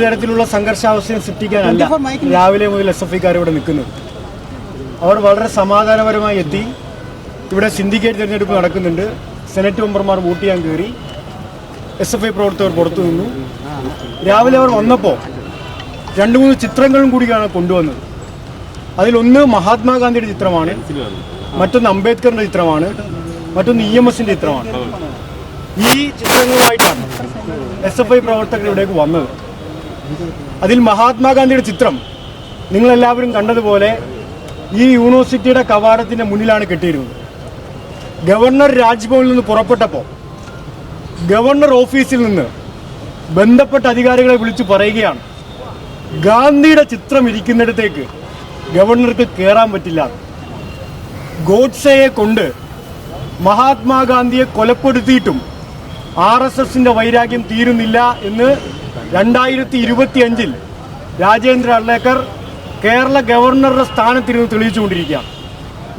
തരത്തിലുള്ള സംഘർഷാവസ്ഥയും സൃഷ്ടിക്കാനല്ല രാവിലെ മുതൽ SFIക്കാർ ഇവിടെ നിൽക്കുന്നത്. അവർ വളരെ സമാധാനപരമായി എത്തി. ഇവിടെ സിൻഡിക്കേറ്റ് തിരഞ്ഞെടുപ്പ് നടക്കുന്നുണ്ട്. സെനറ്റ് മെമ്പർമാർ വോട്ട് ചെയ്യാൻ കയറി. SFI പ്രവർത്തകർ പുറത്തു നിന്നു. രാവിലെ അവർ വന്നപ്പോൾ 2-3 ചിത്രങ്ങളും കൂടിയാണ് കൊണ്ടുവന്നത്. അതിലൊന്ന് മഹാത്മാഗാന്ധിയുടെ ചിത്രമാണ്, മറ്റൊന്ന് അംബേദ്കറിന്റെ ചിത്രമാണ്, മറ്റൊന്ന് EMSന്റെ ചിത്രമാണ്. ഈ ചിത്രങ്ങളുമായിട്ടാണ് SFI പ്രവർത്തകർ ഇവിടേക്ക് വന്നത്. അതിൽ മഹാത്മാഗാന്ധിയുടെ ചിത്രം നിങ്ങളെല്ലാവരും കണ്ടതുപോലെ ഈ യൂണിവേഴ്സിറ്റിയുടെ കവാടത്തിന്റെ മുന്നിലാണ് കെട്ടിയിരുന്നത്. ഗവർണർ രാജ്ഭവനിൽ നിന്ന് പുറപ്പെട്ടപ്പോൾ ഗവർണർ ഓഫീസിൽ നിന്ന് ബന്ധപ്പെട്ട അധികാരികളെ വിളിച്ചു പറയുകയാണ്, ഗാന്ധിയുടെ ചിത്രം ഇരിക്കുന്നിടത്തേക്ക് ഗവർണർക്ക് കയറാൻ പറ്റില്ല. ഗോഡ്സെയെ കൊണ്ട് മഹാത്മാഗാന്ധിയെ കൊലപ്പെടുത്തിയിട്ടും RSSന്റെ വൈരാഗ്യം തീരുന്നില്ല എന്ന് 2025 രാജേന്ദ്ര അർലേക്കർ കേരള ഗവർണറുടെ സ്ഥാനത്തിരുന്ന് തെളിയിച്ചുകൊണ്ടിരിക്കുകയാണ്.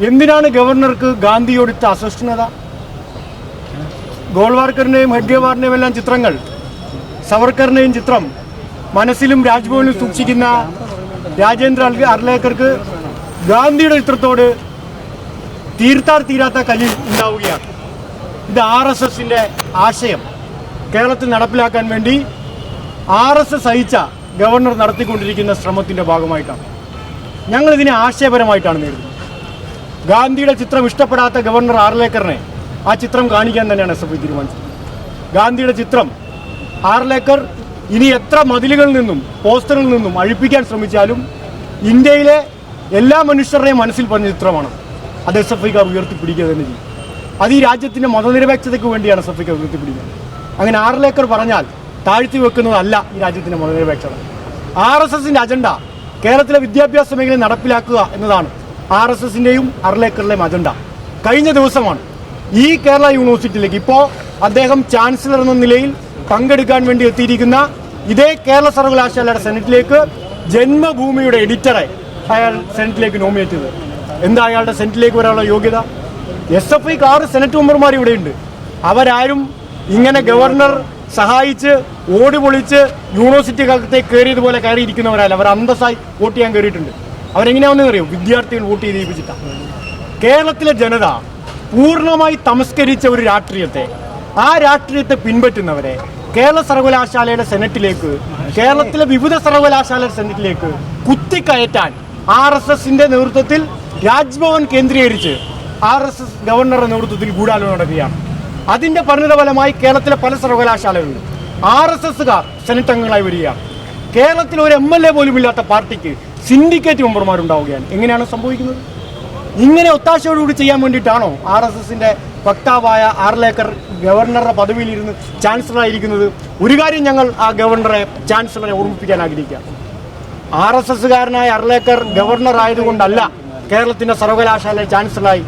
എന്തിനാണ് ഗവർണർക്ക് ഗാന്ധിയോട് ഇത്ര അസഹിഷ്ണുത? ഗോൾവാർക്കറിന്റെയും ഹെഡ്ഗേവാറിന്റെയും എല്ലാം ചിത്രങ്ങൾ, സവർക്കറിന്റെയും ചിത്രം മനസ്സിലും രാജ്ഭവനിലും സൂക്ഷിക്കുന്ന രാജേന്ദ്ര അർലേക്കർക്ക് ഗാന്ധിയുടെ ചിത്രത്തോട് തീർത്താൽ തീരാത്ത കലി ഉണ്ടാവുകയാണ്. ഇത് RSSന്റെ ആശയം കേരളത്തിൽ നടപ്പിലാക്കാൻ വേണ്ടി RSS അയച്ച ഗവർണർ നടത്തിക്കൊണ്ടിരിക്കുന്ന ശ്രമത്തിന്റെ ഭാഗമായിട്ടാണ്. ഞങ്ങളിതിനെ ആശയപരമായിട്ടാണ് നേരിടുന്നത്. ഗാന്ധിയുടെ ചിത്രം ഇഷ്ടപ്പെടാത്ത ഗവർണർ ആർലേക്കറിനെ ആ ചിത്രം കാണിക്കാൻ തന്നെയാണ് SFI തീരുമാനിച്ചത്. ഗാന്ധിയുടെ ചിത്രം ആർലേക്കർ ഇനി എത്ര മതിലുകളിൽ നിന്നും പോസ്റ്ററുകളിൽ നിന്നും അഴിപ്പിക്കാൻ ശ്രമിച്ചാലും ഇന്ത്യയിലെ എല്ലാ മനുഷ്യരുടെയും മനസ്സിൽ പറഞ്ഞ ചിത്രമാണ്. അത് SFIക്കാർ ഉയർത്തിപ്പിടിക്കുക തന്നെ ചെയ്യും. അത് ഈ രാജ്യത്തിന്റെ മതനിരപേക്ഷതയ്ക്ക് വേണ്ടിയാണ് SFIക്കാർ ഉയർത്തിപ്പിടിക്കുന്നത്. അങ്ങനെ ആർലേക്കർ പറഞ്ഞാൽ താഴ്ത്തി വെക്കുന്നതല്ല ഈ രാജ്യത്തിന്റെ മതനിരപേക്ഷത. RSSന്റെ അജണ്ട കേരളത്തിലെ വിദ്യാഭ്യാസ മേഖല നടപ്പിലാക്കുക എന്നതാണ് RSSന്റെയും അർലേക്കറിന്റെയും അജണ്ട. കഴിഞ്ഞ ദിവസമാണ് ഈ കേരള യൂണിവേഴ്സിറ്റിയിലേക്ക് ഇപ്പോൾ അദ്ദേഹം ചാൻസലർ എന്ന നിലയിൽ പങ്കെടുക്കാൻ വേണ്ടി എത്തിയിരിക്കുന്ന ഇതേ കേരള സർവകലാശാലയുടെ സെനറ്റിലേക്ക് ജന്മഭൂമിയുടെ എഡിറ്ററെ അയാൾ സെനറ്റിലേക്ക് നോമിനേറ്റ് ചെയ്തത്. എന്താ അയാളുടെ സെനറ്റിലേക്ക് വരാനുള്ള യോഗ്യത? SFIക്ക് 6 സെനറ്റ് മെമ്പർമാർ ഇവിടെയുണ്ട്. അവരാരും ഇങ്ങനെ ഗവർണർ സഹായിച്ച് ഓടി പൊളിച്ച് യൂണിവേഴ്സിറ്റിക്കകത്തേക്ക് കയറിയതുപോലെ കയറിയിരിക്കുന്നവരല്ല. അവർ അന്തസ്സായി വോട്ട് ചെയ്യാൻ കയറിയിട്ടുണ്ട്. അവരെങ്ങനെയാണെന്ന് അറിയോ? വിദ്യാർത്ഥികൾ വോട്ട് ചെയ്യിപ്പിച്ചിട്ടാണ്. കേരളത്തിലെ ജനത പൂർണ്ണമായി തമസ്കരിച്ച ഒരു രാഷ്ട്രീയത്തെ, ആ രാഷ്ട്രീയത്തെ പിൻപറ്റുന്നവരെ കേരള സർവകലാശാലയുടെ സെനറ്റിലേക്ക്, കേരളത്തിലെ വിവിധ സർവകലാശാലയുടെ സെനറ്റിലേക്ക് കുത്തിക്കയറ്റാൻ RSSന്റെ നേതൃത്വത്തിൽ രാജ്ഭവൻ കേന്ദ്രീകരിച്ച് RSS ഗവർണറുടെ നേതൃത്വത്തിൽ ഗൂഢാലോചന നടക്കുകയാണ്. അതിന്റെ പരിണിതഫലമായി കേരളത്തിലെ പല സർവകലാശാലകളിലും RSSകാർ സെനറ്റ് അംഗങ്ങളായി വരികയാണ്. കേരളത്തിൽ ഒരു MLA പോലും ഇല്ലാത്ത പാർട്ടിക്ക് സിൻഡിക്കേറ്റ് മെമ്പർമാരുണ്ടാവുകയാണ്. എങ്ങനെയാണ് സംഭവിക്കുന്നത്? ഇങ്ങനെ ഒത്താശയോടുകൂടി ചെയ്യാൻ വേണ്ടിയിട്ടാണോ RSSന്റെ വക്താവായ ആർലേക്കർ ഗവർണറുടെ പദവിയിലിരുന്ന് ചാൻസലറായിരിക്കുന്നത്? ഒരു കാര്യം ഞങ്ങൾ ആ ഗവർണറെ, ചാൻസലറെ ഓർമ്മിപ്പിക്കാൻ ആഗ്രഹിക്കുക. RSSകാരനായ അർലേക്കർ ഗവർണർ ആയതുകൊണ്ടല്ല കേരളത്തിന്റെ സർവകലാശാല ചാൻസലറായി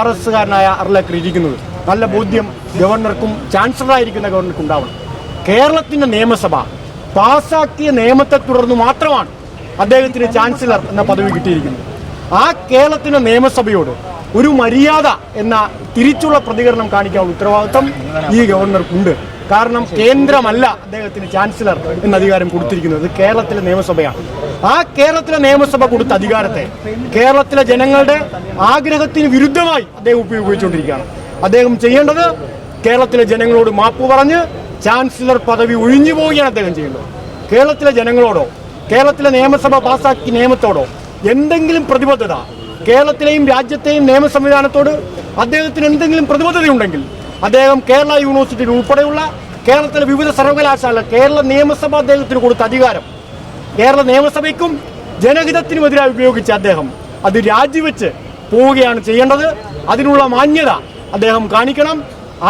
RSSകാരനായ അർലേക്കർ ഇരിക്കുന്നത്. നല്ല ബോധ്യം ഗവർണർക്കും ചാൻസലറായിരിക്കുന്ന ഗവർണർക്കും ഉണ്ടാവണം. കേരളത്തിന്റെ നിയമസഭ പാസാക്കിയ നിയമത്തെ തുടർന്ന് മാത്രമാണ് അദ്ദേഹത്തിന് ചാൻസലർ എന്ന പദവി കിട്ടിയിരിക്കുന്നത്. ആ കേരളത്തിന്റെ നിയമസഭയോട് ഒരു മര്യാദ എന്ന തിരിച്ചുള്ള പ്രതികരണം കാണിക്കാനുള്ള ഉത്തരവാദിത്വം ഈ ഗവർണർക്കുണ്ട്. കാരണം കേന്ദ്രമല്ല അദ്ദേഹത്തിന് ചാൻസലർ എന്ന അധികാരം കൊടുത്തിരിക്കുന്നത്, കേരളത്തിലെ നിയമസഭയാണ്. ആ കേരളത്തിലെ നിയമസഭ കൊടുത്ത അധികാരത്തെ കേരളത്തിലെ ജനങ്ങളുടെ ആഗ്രഹത്തിന് വിരുദ്ധമായി അദ്ദേഹം ഉപയോഗിച്ചുകൊണ്ടിരിക്കുകയാണ്. അദ്ദേഹം ചെയ്യേണ്ടത് കേരളത്തിലെ ജനങ്ങളോട് മാപ്പ് പറഞ്ഞ് ചാൻസലർ പദവി ഒഴിഞ്ഞു പോവുകയാണ് അദ്ദേഹം ചെയ്യുന്നത്. കേരളത്തിലെ ജനങ്ങളോടോ കേരളത്തിലെ നിയമസഭ പാസാക്കിയ നിയമത്തോടോ എന്തെങ്കിലും പ്രതിബദ്ധത, കേരളത്തിലെയും രാജ്യത്തെയും നിയമ സംവിധാനത്തോട് അദ്ദേഹത്തിന് എന്തെങ്കിലും പ്രതിബദ്ധതയുണ്ടെങ്കിൽ അദ്ദേഹം കേരള യൂണിവേഴ്സിറ്റി ഉൾപ്പെടെയുള്ള കേരളത്തിലെ വിവിധ സർവകലാശാല, കേരള നിയമസഭ അദ്ദേഹത്തിന് കൊടുത്ത അധികാരം കേരള നിയമസഭയ്ക്കും ജനഹിതത്തിനുമെതിരായി ഉപയോഗിച്ച് അദ്ദേഹം അത് രാജിവെച്ച് പോവുകയാണ് ചെയ്യേണ്ടത്. അതിനുള്ള മാന്യത അദ്ദേഹം കാണിക്കണം.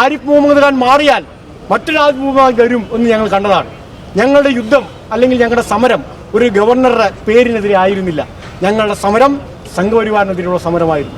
ആരിഫ് മുഹമ്മദ് ഖാൻ മാറിയാൽ മറ്റൊരു ആരിഫ് മുഹമ്മദ് വരും എന്ന് ഞങ്ങൾ കണ്ടതാണ്. ഞങ്ങളുടെ യുദ്ധം അല്ലെങ്കിൽ ഞങ്ങളുടെ സമരം ഒരു ഗവർണറുടെ പേരിനെതിരെ ആയിരുന്നില്ല. ഞങ്ങളുടെ സമരം സംഘപരിവാറിനെതിരെയുള്ള സമരമായിരുന്നു.